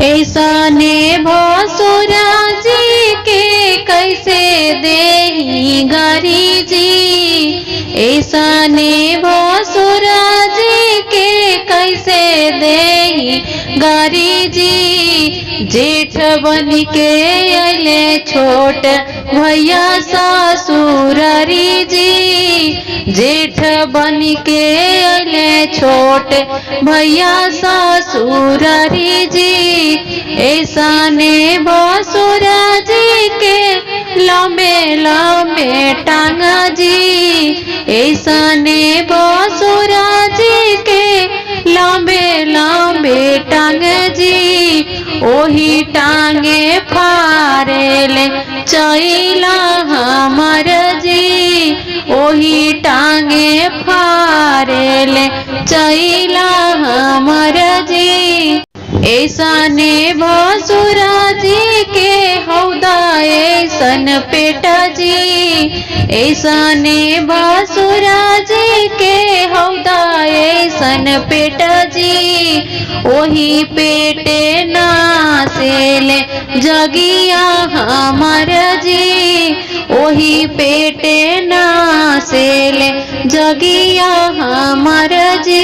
ऐसा ने भसुरा जी के कैसे देही गारी जी। ऐसा ने भसुरा जी के कैसे देही गारी जी। जेठ बन के अले छोट भैया ससुरारी जी। जेठ बन के अले छोट भैया ससुरारी जी। ऐसा ने भसुरा जी के लंबे लंबे टांगा जी। ऐसा ने भसुरा जी के लंबे लंबे टांगे जी। ओही टांगे फारेले चैला हमर जी। ओही टांगे फारेले चैला हमर जी। ऐसा ने भसुरा जी के हौदा ऐसन पेटा जी। ऐसा ने भसुरा जी के हौदा ऐसन पेटा जी। ओही पेटे नासेले जगिया हमर जी। ओही पेटे नासेले जगिया हमर जी।